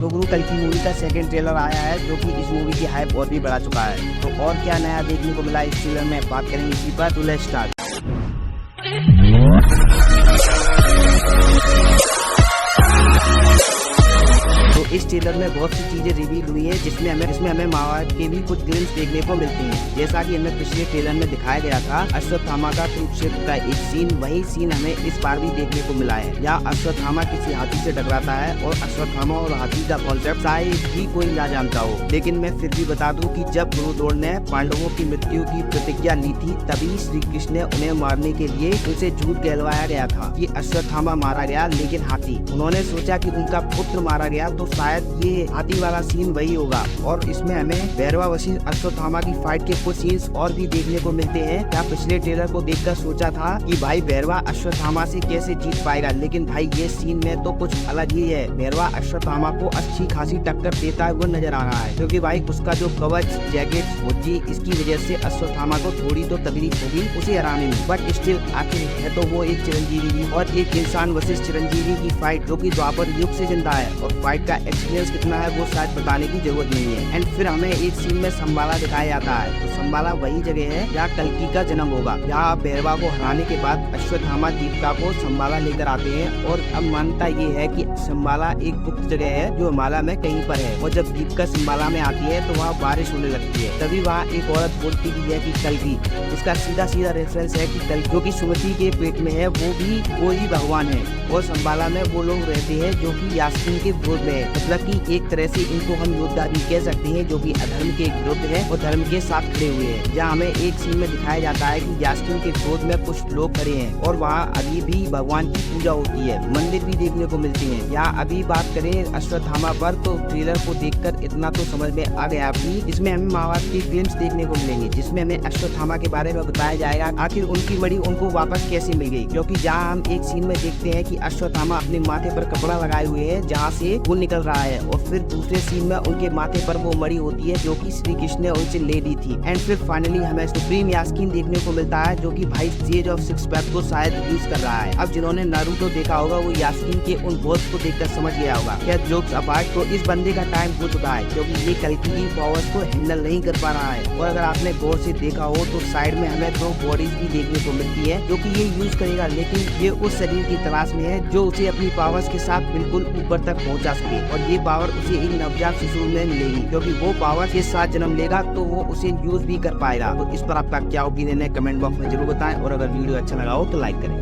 तो गुरु कल की मूवी का सेकंड ट्रेलर आया है जो कि इस मूवी की हाइप और भी बढ़ा चुका है। तो और क्या नया देखने को मिला इस ट्रेलर में बात करेंगे इसी पर। तो लेट्स स्टार्ट। तो इस ट्रेलर में बहुत सी चीजें रिवील हुई है जिसमें हमें महाभारत के भी कुछ ग्लिम्स देखने को मिलती हैं। जैसा कि हमें पिछले ट्रेलर में दिखाया गया था अश्वत्थामा का कुरुक्षेत्र का एक सीन, वही सीन हमें इस बार भी देखने को मिला है। यहाँ अश्वत्थामा किसी हाथी से टकराता है और अश्वत्थामा और हाथी का कॉन्सेप्ट शायद ही कोई ना जानता हो, लेकिन मैं फिर भी बता दूं कि जब गुरुद्रोण ने पांडवों की मृत्यु की प्रतिज्ञा ली थी तभी श्री कृष्ण ने उन्हें मारने के लिए उनसे झूठ कहलवाया गया था कि अश्वत्थामा मारा गया लेकिन हाथी। उन्होंने सोचा कि उनका पुत्र मारा गया, तो शायद ये हाथी वाला सीन वही होगा। और इसमें हमें भैरवा वशिष्ठ अश्वत्थामा की फाइट के कुछ सीन्स और भी देखने को मिलते हैं। क्या पिछले ट्रेलर को देखकर सोचा था कि भाई भैरवा अश्वत्थामा से कैसे जीत पाएगा, लेकिन भाई ये सीन में तो कुछ अलग ही है। भैरवा अश्वत्थामा को अच्छी खासी टक्कर देता हुआ नजर आ रहा है, क्योंकि भाई उसका जो कवच, जैकेट, भुज्जी, इसकी वजह से अश्वत्थामा को थोड़ी तो तकलीफ होगी उसे हराने में। बट स्टिल आखिर है तो वो एक चिरंजीवी भी, और एक इंसान वशिष्ठ चिरंजीवी की फाइट जो कि द्वापर युग से जिंदा है, और फाइट का एक्सपीरियंस कितना है वो शायद बताने की जरूरत नहीं है। एंड फिर हमें एक सीन में संबाला दिखाया जाता है। तो संबाला वही जगह है जहाँ कल्कि का जन्म होगा। यहाँ भैरवा को हराने के बाद अश्वत्थामा दीपिका को संबाला लेकर आते हैं, और अब मान्यता ये है कि संबाला एक गुप्त जगह है जो हिमालय में कहीं पर है। और जब दीपिका संबाला में आती है तो वहाँ बारिश होने लगती है। तभी वहाँ एक औरत बोलती भी है कि कल्कि, इसका सीधा सीधा रेफरेंस है कि कल जो कि सुमति के पेट में है वो ही भगवान है। और संबाला में वो लोग रहते हैं जो कि यास्मीन के विरोध में है, मतलब कि एक तरह से इनको हम योद्धा भी कह सकते हैं जो कि अधर्म के विरुद्ध है और धर्म के साथ खड़े हुए हैं। जहाँ हमें एक सीन में दिखाया जाता है कि यास्मीन के विरोध में कुछ लोग खड़े हैं और वहाँ अभी भी भगवान की पूजा होती है, मंदिर भी देखने को मिलती है। यहाँ अभी बात करें अश्वत्थामा पर, तो ट्रेलर को देखकर इतना तो समझ में आ गया कि इसमें हमें महाभारत की फिल्म्स देखने को मिलेंगी, जिसमें हमें अश्वत्थामा के बारे में बताया जाएगा आखिर उनकी मणि उनको वापस कैसे मिल गई। क्योंकि जहाँ हम एक सीन में देखते हैं कि अश्वत्थामा अपने माथे पर कपड़ा लगाए हुए है जहाँ से खून निकल रहा है, और फिर दूसरे सीन में उनके माथे पर वो मणि होती है जो कि श्री कृष्ण ने उनसे ले ली थी। एंड फिर फाइनली हमें सुप्रीम यास्कीन देखने को मिलता है जो कि भाई सेज ऑफ सिक्स पैक को शायद यूज कर रहा है। अब जिन्होंने नारुतो देखा होगा वो यास्कीन के उन वर्ड्स को देखकर समझ गया होगा। क्या जोक्स अपार्ट, तो इस बंदे का टाइम हो चुका है क्योंकि ये कल्कि की पावर्स को हैंडल नहीं कर पा रहा है। और अगर आपने गौर से देखा हो तो साइड में हमें दो बॉडीज भी देखने को मिलती है जो कि ये यूज करेगा, लेकिन ये उस शरीर की तलाश में है जो उसे अपनी पावर्स के साथ बिल्कुल ऊपर तक पहुंचा सके। और ये पावर उसे एक नवजात शिशु में मिलेगी, क्योंकि वो पावर के साथ जन्म लेगा तो वो उसे यूज भी कर पाएगा। तो इस पर आपका क्या ओपिनियन है कमेंट बॉक्स में जरूर बताएं, और अगर वीडियो अच्छा लगा हो तो लाइक करें।